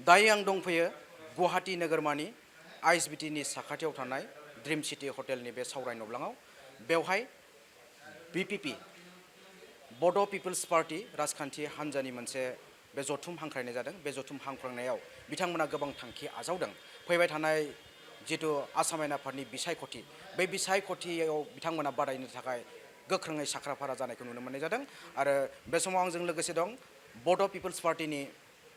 दायो आं दंफैयो गुवाहाटी नोगोरमानि आइएसबिटिनि साखाथियाव थानाय ड्रिम सिटी हटेलनि बे सावराय नब्लाङाव बेवहाय बीपीपी बड' पिपल्स पार्टी राजखान्थि हान्जानि मोनसे बे जथुम हांख्रायनाय जादों। बे जथुम हांख्रायनायाव बिथांमोना गोबां थांखि आजावदों। फैबाय थानाय जिथु आसाम आयेन आफादनि बिसायख'थि बे बिसायख'थियाव बिथांमोना बादायनो थाखाय गोख्रोङै साखाफारा जानायखौ नुनो मोननाय जादों। आरो बे समाव आंजों लोगोसे दं बड' पिपल्स पार्टीनि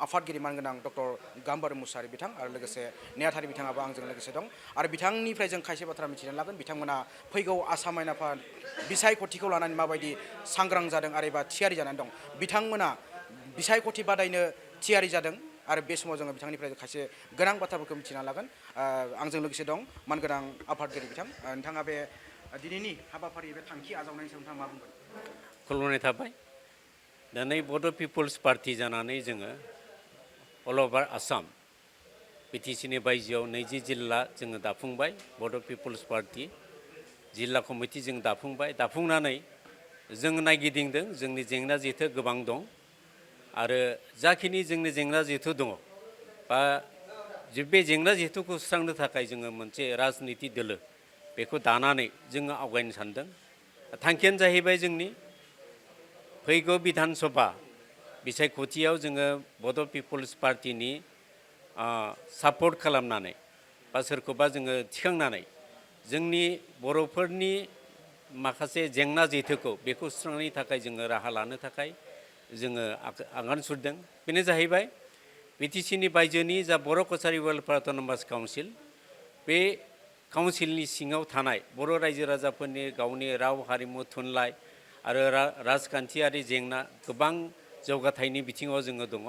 आफादगिरि मानगोनां डक्टर गाम्बारि मुसाहारि बिथां आरो लोगोसे नेहाथारि बिथाङाबो आंजों लोगोसे दं। आरो बिथांनिफ्राय जों खायसे बाथ्रा मिथिनानै लागोन बिथांमोना फैगौ आसाम आयेन आफाद बिसायख'थिखौ लानानै माबायदि सांग्रां जादों आरो एबा थियारि जानानै दं। बिथांमोना बिसायख'थि बादायनो थियारि जादों आरो बे समाव जोङो बिथांनिफ्राय खायसे गोनां बाथ्राफोरखौ मिथिना लागोन। आंजों लोगोसे दं मानगोनां आफादगिरि बिथां। नोंथाङा बे दिनैनि हाबाफारि बे थांखि आजावनायनि सायाव नोंथाङा मा बुंगोन? खुलुमनाय थाबाय। दिनै बड' पिपल्स पार्टी जानानै जोङो अल अभार आसाम बिटिसिनि बायजोआव 20 जिल्ला जोङो दाफुंबाय। बड' पिपल्स पार्टी जिल्ला कमिटि जों दाफुंनानै जों नायगिदिंदों। जोंनि जेंना जेथो गोबां दं आरो जाखिनि जोंनि जेंना जेथो दङ बा बे जेंना जेथोखौ सुस्रांनो थाखाय जोङो मोनसे राजनिति दोलो बेखौ दानानै जोङो आवगायनो सानदों। थांखियानो जाहैबाय जोंनि फैगौ बिधान सभा बिसायख'थियाव जोङो बड' पिपल्स पार्टीनि सापर्ट खालामनानै बा सोरखौबा जोङो थिखांनानै जोंनि बर'फोरनि माखासे जेंना जेथोखौ बेखौ सुस्रांनायनि थाखाय जोङो राहा लानो थाखाय जोङो आगान सुरदों। बेनो जाहैबाय बिटिसिनि बायजोनि जा बर' कसारि वेलफेयार अट'नमास काउन्सिल बे काउन्सिलनि सिङाव थानाय बर' रायजो राजाफोरनि गावनि राव हारिमु थुनलाइ आरो राजखान्थियारि जेंना गोबां जौगाथायनि बिथिङाव जोङो दङ।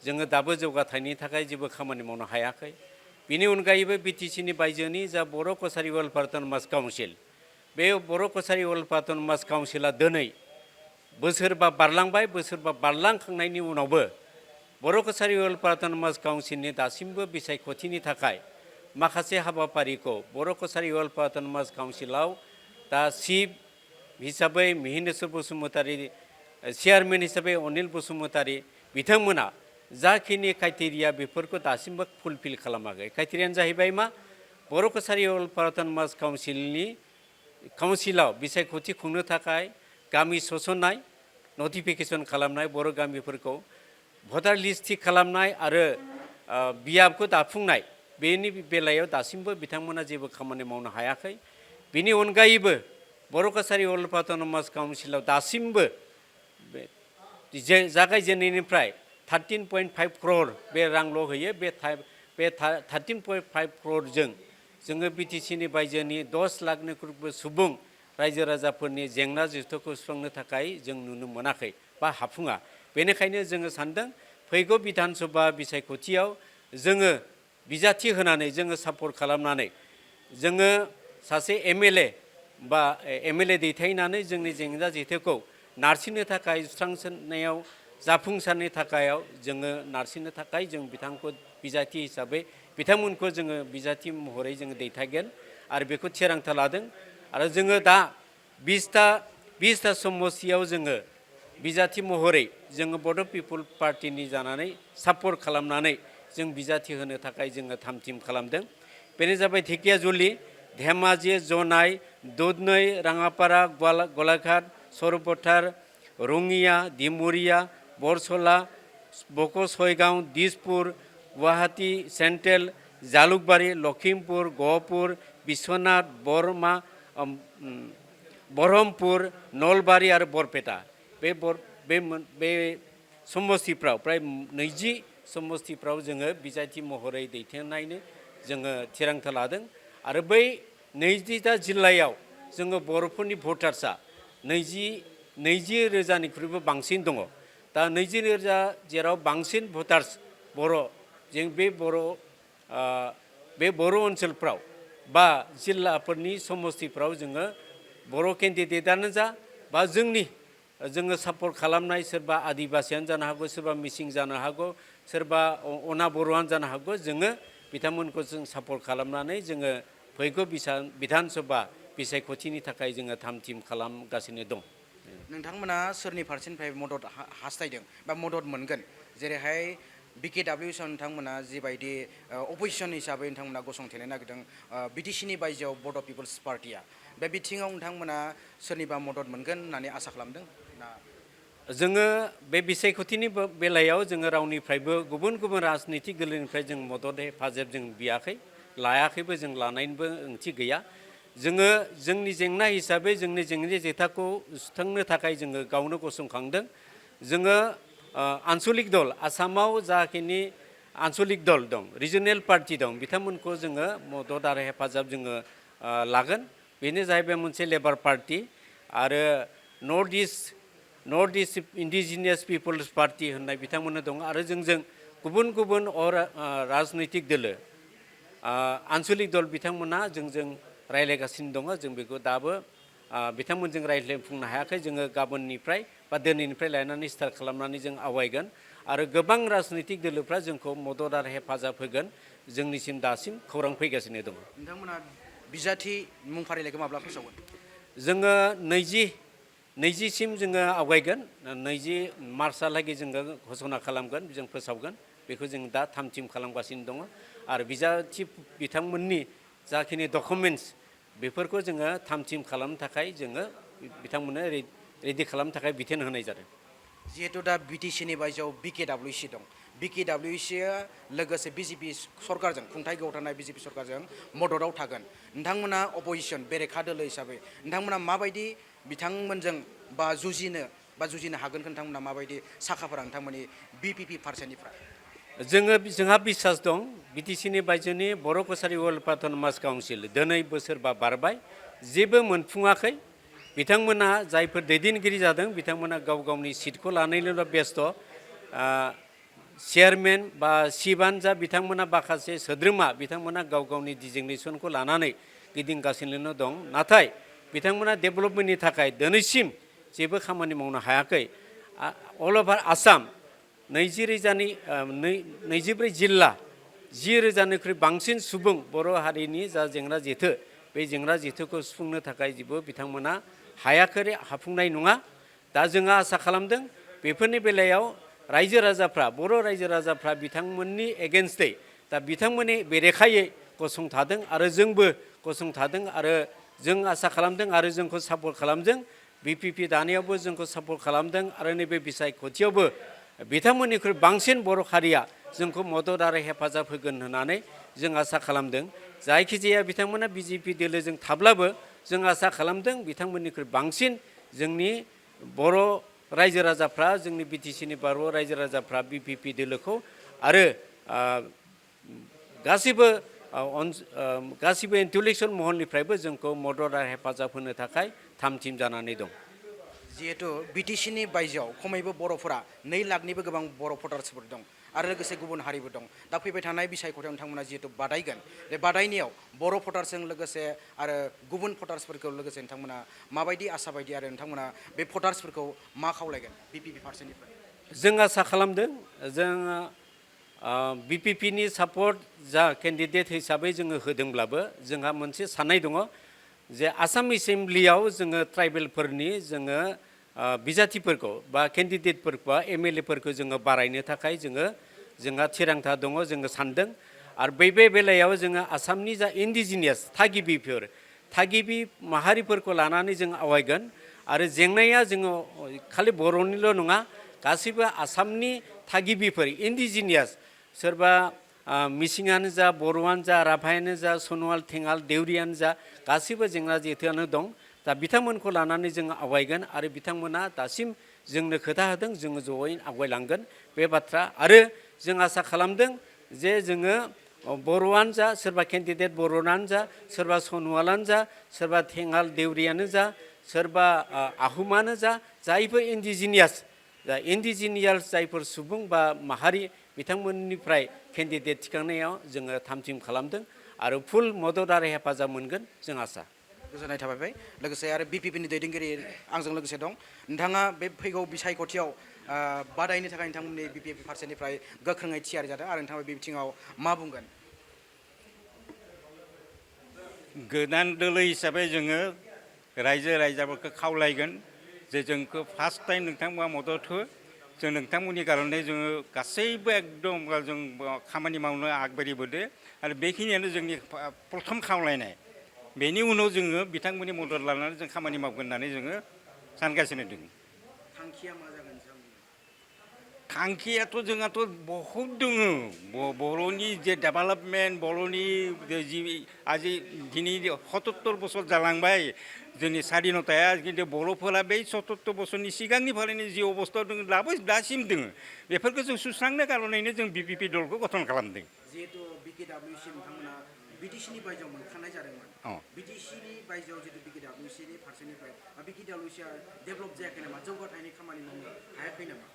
जोङो दाबो जौगाथायनि थाखाय जेबो खामानि मावनो हायाखै। बिनि अनगायैबो बिटिसिनि बायजोनि जा बर' कसारि वेलफेयार अट'नमास काउन्सिल बे बर' कसारि वेलफेयार अट'नमास काउन्सिला दिनै बोसोरबा बारलांबाय। बोसोरबा बारलांखांनायनि उनावबो बर' कसारि वेलफेयार अट'नमास काउन्सिलनि दासिमबो बिसायख'थिनि थाखाय माखासे हाबाफारिखौ बर' कसारि वेलफेयार अट'नमास काउन्सिलाव दा चिफ हिसाबै मिहिनेश्वर बसुमतारी, चेयारमेन हिसाबै अनिल बसुमतारी बिथांमोना जाखिनि क्राइटेरिया बेफोरखौ दासिमबो फुलफिल खालामाखै। क्राइटेरियानो जाहैबाय मा? बर' कसारि वेलफेयार अट'नमास काउन्सिलाव बिसायख'थि खुंनो थाखाय गामि सोसननाय, नटिफिकेसन खालामनाय, बर' गामिफोरखौ भटार लिस्ट थि खालामनाय आरो बियाबखौ दाफुंनाय बेनि बेलायाव दासिमबो बिथांमोना जेबो खामानि मावनो हायाखै। बिनि अनगायैबो बर' कसारि वेलफेयार अट'नमास काउन्सिलाव दासिमबो जागायजेननायनिफ्राय 13.5 crore बे रांल' होयो। बे 13.5 crore जोङो बिटिसिनि बायजोनि 10 लाखनिख्रुइबो सुबुं रायजो राजाफोरनि जेंना जेथोखौ सुस्रांनो थाखाय जों नुनो मोनाखै बा हाफुङा। बेनिखायनो जोङो सानदों फैगौ बिधान सभा बिसायख'थियाव जोङो बिजाथि होनानै जोङो सापर्ट खालामनानै जोङो सासे एमएलए बा एमएलए दैथायनानै जोंनि जेंना जेथोखौ नारसिननो थाखाय सुस्रांनायाव जाफुंसारनि थाखाय जोङो नारसिननो थाखाय जों बिथांखौ बिजाथि हिसाबै बिथांमोनखौ जोङो बिजाथि महरै जोङो दैथायगोन आरो बेखौ थिरांथा लादों। आरो जोङो दा 20टा समस्तियाव जोङो बिजाथि महरै जोङो बड' पिपल पार्टीनि जानानै सापर्ट खालामनानै जों बिजाथि होनो थाखाय जोङो थाम-थिम खालामदों। बेनो जाबाय ढेकियाजुलि, धेमाजि, जनाइ, दुधनৈ, राङापारा, गलाघाट, सरपथार, रङिया, दिमुरिया, बरसला, बक'सयगाव, दिसपुर, गुवाहाटी सेन्ट्रेल, जालुकबारी, लखिमपुर, गहपुर, बिश्वनाथ, बरहमपुर, नलबारी आरो बरपेटा बे समस्तिफ्राव प्राय 20 समस्तिफ्राव जोङो बिजाथि महरै दैथायनायनो जोङो थिरांथा लादों। आरो बै 20टा जिल्लायाव जोङो बर'फोरनि भटार्सआ 20,000-निख्रुइबो बांसिन दङ। दा 20,000 जेराव बांसिन भटार्स बर' जों बे बर' ओनसोलफ्राव बा जिल्लाफोरनि समस्तिफ्राव जोङो बर' केन्डिडेटआनो जा बा जोङो सापर्ट खालामनाय सोरबा आदिबासियानो जानो हागौ, सोरबा मिसिं जानो हागौ, सोरबा अना बर'आनो जानो हागौ, जोङो बिथांमोनखौ जों सापर्ट खालामनानै जोङो फैगौ बिधान सभा बिसायख'थिनि थाखाय जोङो थाम-थिम खालामगासिनो दं। नोंथांमोना सोरनि फारसेनिफ्राय मदद हास्थायदों बा मदद मोनगोन? जेरैहाय BKWAC नोंथांमोना जिबायदि अपोजिशन हिसाबै नोंथांमोना गसंथेनो नागिरदों बिटिसिनि बायजोआव बड' पिपल्स पार्टिया बे बिथिङाव नोंथांमोना सोरनिबा मदद मोनगोन होननानै आसा खालामदों ना जोङो बे बिसायख'थिनि बेलायाव जोङो रावनिफ्रायबो गुबुन गुबुन राजनितिक दोलोनिफ्राय जों मदद हेफाजाब जों बियाखै लायाखैबो जों लानायनिबो ओंथि गैया जोङो जोंनि जेंना हिसाबै जोंनि जेंनानि जेथाखौ सुस्रांनो थाखाय जोङो गावनो गसंखांदों जोङो आन्सलिक दल आसामाव जाखिनि आन्सलिक दल दं रिजनेल पार्टि दं बिथांमोनखौ जोङो मदद आरो हेफाजाब जोङो लागोन बेनो जाहैबाय मोनसे लेबार पार्टि आरो north east indigenous peoples party होननाय बिथांमोननो दं आरो जोंजों गुबुन गुबुन राजनैतिक दोलो आन्सलिक दल बिथांमोना जोंजों रायज्लायगासिनो दङ जों बेखौ दाबो बिथांमोनजों रायज्लायफुंनो हायाखै जोङो गाबोननिफ्राय बा दिनैनिफ्राय लानानै स्टार्ट खालामनानै जों आवगायगोन आरो गोबां राजनैतिक दोलोफ्रा जोंखौ मदद आरो हेफाजाब होगोन जोंनिसिम दासिम खौरां फैगासिनो दङ नोंथांमोना बिजाथि मुं फारिलाइखौ माब्ला फोसावगोन जोङो 20सिम जोङो आवगायगोन 20 मार्चहालागै जोङो घोषणा खालामगोन जों फोसावगोन बेखौ जों दा थाम-थिम खालामगासिनो दङ आरो बिजाथि बिथांमोननि जाखिनि डकुमेन्टस बेफोरखौ जोङो थाम-थिम खालामनो थाखाय जोङो बिथांमोननो रेडि खालामनो थाखाय बिथोन होनाय जादों जिहेतु दा बिटिसिनि बायजोआव BKWAC दं BKWACआ लोगोसे बिजेपि सरकारजों खुंथाय गौथानाय बिजेपि सरकारजों मददाव थागोन नोंथांमोना अपोजिशन बेरेखा दोलो हिसाबै नोंथांमोना माबायदि बिथांमोनजों जुजिनो हागोन नोंथांमोना माबायदि साखाफोरा नोंथांमोननि BPP फारसेनिफ्राय जोंहा बिसास दं बिटिसिनि बायजोनि बर' कसारि वेलफेयार अट'नमास काउन्सिल दिनै बोसोरबा बारबाय जेबो मोनफुङाखै बिथांमोना जायफोर दैदेनगिरि जादों बिथांमोना गाव गावनि सिटखौ लानानैल' बेस्थ' चेयारमेन बा सिबान जा बिथांमोना माखासे सोद्रोमा बिथांमोना गाव गावनि डिजिगनेसनखौ लानानै गिदिंगासिनो दं नाथाय बिथांमोना डेभेलपमेन्टनि थाखाय दिनैसिम जेबो खामानि मावनो हायाखै अल अभार आसाम 24 जिल्ला 10,000निख्रुइ बांसिन सुबुं बर' हारिनि जा जेंना जेथो बे जेंना जेथोखौ सुफुंनो थाखाय जेबो बिथांमोना हायाखै हाफुंनाय नङा दा जोङो आसा खालामदों बेफोरनि बेलायाव रायजो राजाफ्रा बर' रायजो राजाफ्रा बिथांमोननि एगेन्स्टै दा बिथांमोननि बेरेखायै गसंथादों आरो जोंबो गसंथादों आरो जों आसा खालामदों आरो जोंखौ सापर्ट खालामदों BPP दानायावबो जोंखौ सापर्ट खालामदों आरो नैबे बिसायख'थियावबो बिथांमोननिख्रुइ बांसिन बर' हारिया जोंखौ मदद आरो हेफाजाब होगोन होननानै जों आसा खालामदों जायखिजाया बिथांमोना बिजेपि दोलोजों थाब्लाबो जों आसा खालामदों बिथांमोननिख्रुइ बांसिन जोंनि बर' रायजो राजाफ्रा जोंनि बिटिसिनि बर' रायजो राजाफ्रा BPP दोलोखौ आरो गासिबो इन्टेलेक्सुवेल महलनिफ्रायबो जोंखौ मदद आरो हेफाजाब होनो थाखाय थाम-थिम जानानै दं जिहेतु बिटिसिनि बायजोआव खमैबो बर'फोरा 2 लाखनिबो गोबां बर' भटार्सफोर दं आरो लोगोसे गुबुन हारिबो दं दा फैबाय थानाय बिसायख'थियाव नोंथांमोना जिहेतु बादायगोन बे बादायनायाव बर' भटार्सजों लोगोसे आरो गुबुन भटार्सफोरखौ लोगोसे नोंथांमोना माबायदि आसा बायदि आरो नोंथांमोना बे भटार्सफोरखौ मा खावलायगोन BPP फारसेनिफ्राय जों आसा खालामदों जों BPPनि सापर्ट जा केन्डिडेट हिसाबै जोङो होदोंब्लाबो जोंहा मोनसे साननाय दङ जे आसाम एसेम्ब्लियाव जोङो ट्राइबेलफोरनि जोङो बिजाथिफोरखौ बा केन्डिडेटफोरखौ MLAफोरखौ जोङो बारायनो थाखाय जोंहा थिरांथा दङ जोङो सानदों आरो बे बेलायाव जोङो आसामनि जा इन्डिजिनियास थागिबि माहारिफोरखौ लानानै जों आवगायगोन आरो जेंनाया जोङो खालि बर'निल' नङा गासैबो आसामनि थागिबिफोर इन्डिजिनियास सोरबा मिसिङानो जा बर'आनो जा राभायानो जा सन'वाल थेङाल देउरियानो जा गासैबो जेंना जेथोआनो दं दा बिथांमोनखौ लानानै जोङो आवगायगोन आरो बिथांमोना दासिम जोंनो खोथा होदों जोङो जयै आवगायलांगोन बे बाथ्रा आरो जों आसा खालामदों जे जोङो बर'आनो जा सोरबा केन्डिडेट बर'आनो जा सोरबा सन'वालानो जा सोरबा थेङाल देउरियानो जा सोरबा आहमानो जा जायफोर इन्डिजिनियास जायफोर सुबुं बा माहारि बिथांमोननिफ्राय केन्डिडेट थिखांनायाव जोङो थाम-थिम खालामदों आरो फुल मदद आरो हेफाजाब मोनगोन जों आसा गोजोननाय थाबाय लोगोसे आरो BPPनि दैदेनगिरि आंजों लोगोसे दं नोंथाङा बे फैगौ बिसायख'थियाव बादायनो थाखाय नोंथांमोननि BPP फारसेनिफ्राय गोख्रोङै थियारि जादों आरो नोंथाङा बे बिथिङाव मा बुंगोन गोदान दोलो हिसाबै जोङो रायजो राजाफोरखौ खावलायगोन जे जोंखौ फार्स्ट टाइम नोंथांमोना मदद हो जों नोंथांमोननि कारणे जोङो गासैबो एकदम जों खामानि मावनो आगबारिबोदो आरो बेखिनियानो जोंनि प्रथम खावलायनाय बेनि उनाव जोङो बिथांमोननि मदद लानानै जों खामानि मावगोन होननानै जोङो सानगासिनो दङ थांखिया मा जागोन थांखियाथ' जोंहाथ' बहुद दङ बर'नि जे डेभेलपमेन्ट बर'नि जि আজি दिनै 77 बोसोर जालांबाय जोंनि स्वाधीनताया खिन्थु बर'फोरा बै 77 बोसोरनि सिगांनिफ्रायनो जि अबस्थायाव दङ दासिम दङ बेफोरखौ जों सुस्रांनो कारनैनो जों बिपिपि दलखौ गठन खालामदों जिहेतु BKWAC नोंथांमोना बिटिसिनि बायजोआव मोनखानाय जादोंमोन बिटिसिनि बायजोआव जितु BKWACनि फारसेनिफ्राय BKWACआ डेभेलप जायाखै नामा जौगाथायनि खामानि मावनो हायाखै नामा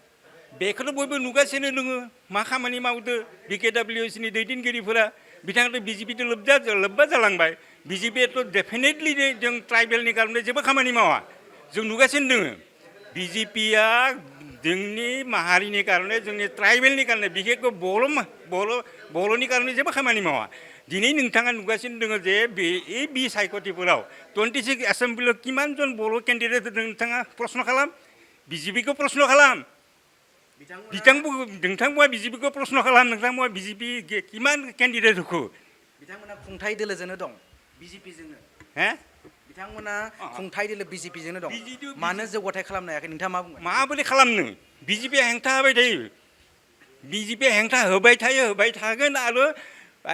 बेखौनो बयबो नुगासिनो दङ मा खामानि मावदो BKWACनि दैदेनगिरिफोरा बिथांमोना बिजेपिजों लोब्बा जालांबाय बिजेपियाथ' डेफिनेटलि जों ट्राइबेलनि कारणे जेबो खामानि मावा जों नुगासिनो दङ बिजेपिया जोंनि माहारिनि कारणे जोंनि ट्राइबेलनि कारणे बिखेखखौ बर'नि कारणे जेबो खामानि मावा दिनै नोंथाङा नुगासिनो दङ जे बे सायख'थिफोराव 26 एसेम्बलियाव किमानजन बर' केन्डिडेट होदों नोंथाङा प्रश्न खालाम बिजेपिखौ प्रश्न खालाम नोंथांमोना बिजेपिखौ प्रश्न खालाम नोंथांमोना बिजेपि किमान केन्डिडेट होखो बिथांमोना खुंथाय दोलोजोंनो दं बिजेपिजोंनो हे बिथांमोना खुंथाय दोलो बिजेपिजोंनो दं मानो जौगाथाय खालामनो हायाखै नोंथाङा मा बुङो माबोरै खालामनो बिजेपिया हेंथा होबाय थायो बिजेपिया हेंथा होबाय थागोन आरो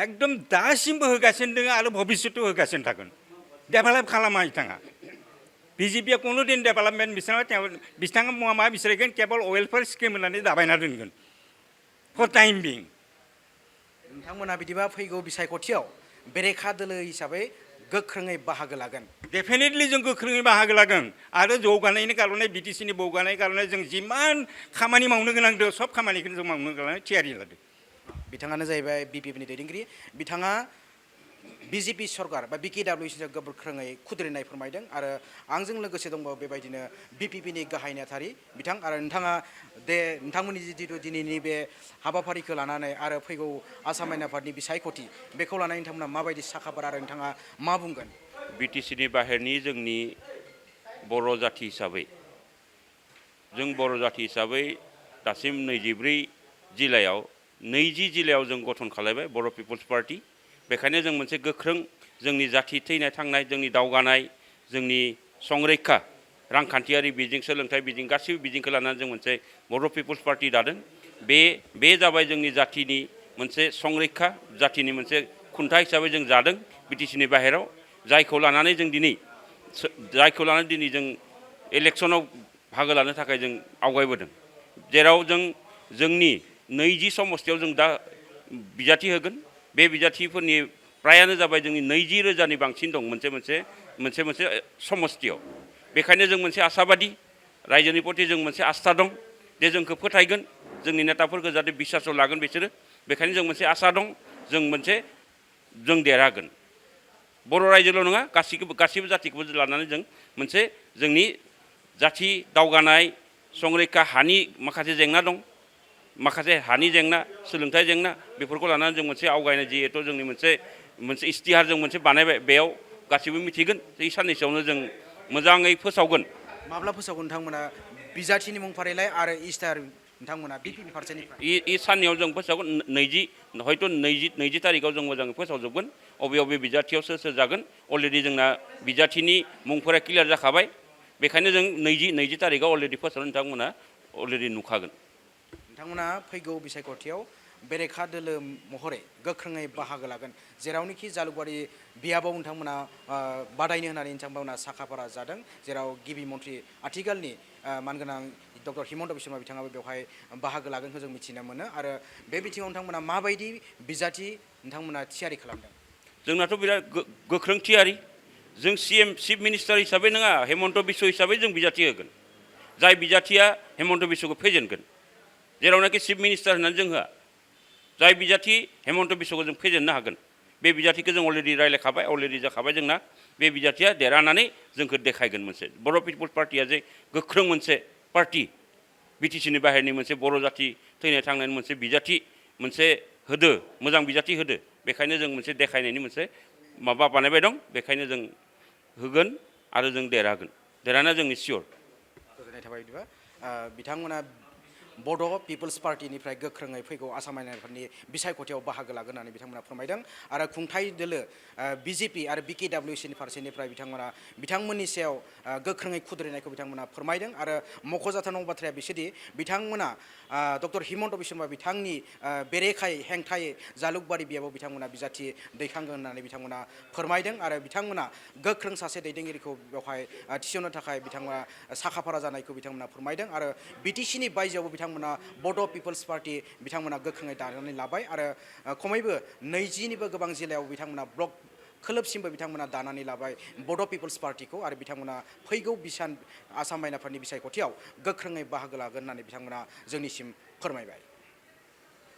एकदम दासिमबो होगासिनो दङ आरो भबिष्यतआव होगासिनो थागोन डेभेलप खालामा बिथाङा बिजेपिया कुनु दिन डेभेलपमेन्ट बिथाङा मा बिसोरगोन केबल वेलफेयार स्किम होननानै दाबायना दोनगोन फर टाइम बिं नोंथांमोना बिदिबा फैगौ बिसायख'थियाव बेरेखा दोलो हिसाबै गोख्रोङै बाहागो लागोन डेफिनेटलि जों गोख्रोङै बाहागो लागोन आरो जौगानायनि कारणे बिटिसिनि जौगानायनि कारणे जों जिमान खामानि मावनो गोनां दं सब खामानिखौनो जों मावनो गोनां थियारि लादों बिथाङानो जाहैबाय बिपिपिनि दैदेनगिरि बिथाङा बिजेपि सरकार बा BKWACजों गोख्रोङै खुद्रिनाय फोरमायदों आरो आंजों लोगोसे दंबावो बेबायदिनो बिपिपिनि गाहाय नेहाथारि बिथां आरो नोंथाङा नोंथांमोननि जिथु दिनैनि बे हाबाफारिखौ लानानै आरो फैगौ आसाम आयेन आफादनि बिसायख'थि बेखौ लानानै नोंथांमोना माबायदि साखाफारा आरो नोंथाङा मा बुंगोन बिटिसिनि बाहेरनि जोंनि बर' जाथि हिसाबै जों बर' जाथि हिसाबै दासिम 24 जिल्लायाव 20 जिल्लायाव जों गठन खालामबाय बर' पिपल्स पार्टी बेखायनो जों मोनसे गोख्रों जोंनि जाथि थैनाय थांनाय जोंनि दावगानाय जोंनि संरैखा रांखान्थियारि बिथिं सोलोंथाइ बिथिं गासैबो बिथिंखौ लानानै जों मोनसे बर' पिपल्स पार्टी दादों बे जाबाय जोंनि जाथिनि मोनसे संरैखा जाथिनि मोनसे खुन्था हिसाबै जों जादों बिटिसिनि बाहेराव जायखौ लानानै दिनै जों इलेक्सनाव बाहागो लानो थाखाय जों आवगायबोदों जेराव जोंनि 20 समस्तियाव जों दा बिजाथि होगोन बे बिजाथिफोरनि प्रायानो जाबाय जोंनि 20,000नि बांसिन दं मोनसे समस्तियाव बेखायनो जों मोनसे आसाबादि रायजोनि प्रति जों मोनसे आस्था दं जे जोंखौ फोथायगोन जोंनि नेताफोरखौ जाहाथे बिसासाव लागोन बिसोरो बेखायनो जों मोनसे आसा दं जों देरहागोन बर' रायजोल' नङा गासिबो जातिखौबो लानानै जों मोनसे जोंनि जाथि दावगानाय संरैखा हानि माखासे जेंना दं माखासे हानि जेंना सोलोंथाइ जेंना बेफोरखौ लानानै जों मोनसे आवगायनाय जिहेतु जोंनि मोनसे इस्तिहार जों मोनसे बानायबाय बेयाव गासिबो मिथिगोन बे साननैसोआवनो जों मोजाङै फोसावगोन माब्ला फोसावगोन नोंथांमोना बिजाथिनि मुं फारिलाइ आरो इस्ताहार नोंथांमोना बिपिपि फारसेनिफ्राय साननैयाव जों फोसावगोन हयथ' 20 तारिखआव जों मोजाङै फोसावजोबगोन बबे बिजाथियाव सोर जागोन अलरेडि जोंना बिजाथिनि मुंफोरा क्लियार जाखाबाय बेखायनो जों 20 तारिखआव अलरेडि फोसावनानै नोंथांमोना अलरेडि नुखागोन नोंथांमोना फैगौ बिसायख'थियाव बेरेखा दोलो महरै गोख्रोङै बाहागो लागोन जेरावनोखि जालुकबारि बियाबाव नोंथांमोना बादायनो होननानै नोंथांमोना साखाफारा जादों जेराव गिबि मन्थ्रि आथिखालनि मानगोनां डक्टर हिमन्त बिश्व शर्मा बिथाङाबो बेवहाय बाहागो लागोनखौ जों मिथिनो मोनो आरो बे बिथिङाव नोंथांमोना माबायदि बिजाथि नोंथांमोना थियारि खालामदों जोंनाथ' बिराद गोख्रों थियारि जों चिफ मिनिस्टार हिसाबै नङा हिमन्त बिश्व हिसाबै जों बिजाथि होगोन जाय बिजाथिया हिमन्त बिश्वखौ फेजेनगोन जेरावनाखि चिफ मिनिस्टार होननानै जों होआ जाय बिजाथि हिमन्त बिश्वखौ जों फेजेननो हागोन बे बिजाथिखौ जों अलरेडि रायलायखाबाय अलरेडि जाखाबाय जोंना बे बिजाथिया देरहानानै जोंखौ देखायगोन मोनसे बर' पिपल्स पार्टिया जे गोख्रों मोनसे पार्टि बिटिसिनि बाहेरनि मोनसे बर' जाथि थैनाय थांनायनि मोनसे बिजाथि मोनसे होदो मोजां बिजाथि होदो बेखायनो जों मोनसे देखायनायनि मोनसे माबा बानायबाय दं बेखायनो जों होगोन आरो जों देरहागोन देरहाना जोंनि सियर गोजोननाय थाबाय बिदिबा बिथांमोना बड' पिपल्स पार्टिनिफ्राय गोख्रोङै फैगौ आसाम आयेनारिफोरनि बिसायख'थियाव बाहागो लागोन होननानै बिथांमोना फोरमायदों आरो खुंथाय दोलो BJP आरो BKWACनि फारसेनिफ्राय बिथांमोना बिथांमोननि सायाव गोख्रोङै खुद्रिनायखौ बिथांमोना फोरमायदों आरो मख'जाथावनांगौ बाथ्राया बिसोरदि बिथांमोना डक्टर हिमन्त बिश्व शर्मा बिथांनि बेरेखायै हेंथायै जालुकबारि बियाबाव बिथांमोना बिजाथि दैखांगोन होननानै बिथांमोना फोरमायदों आरो बिथांमोना गोख्रों सासे दैदेनगिरिखौ बेवहाय थिसननो थाखाय बिथांमोना साखाफारा जानायखौ बिथांमोना फोरमायदों आरो BTCनि बायजोआवबो बिथांमोना बड' पिपल्स पार्टि बिथांमोना गोख्रोङै दानानै लाबाय आरो खमैबो 20निबो गोबां जिल्लायाव बिथांमोना ब्लक खोलोबसिमबो बिथांमोना दानानै लाबाय बड' पिपल्स पार्टिखौ आरो बिथांमोना फैगौ आसाम आयेनारिफोरनि बिसायख'थियाव गोख्रोङै बाहागो लागोन होननानै बिथांमोना जोंनिसिम फोरमायबाय।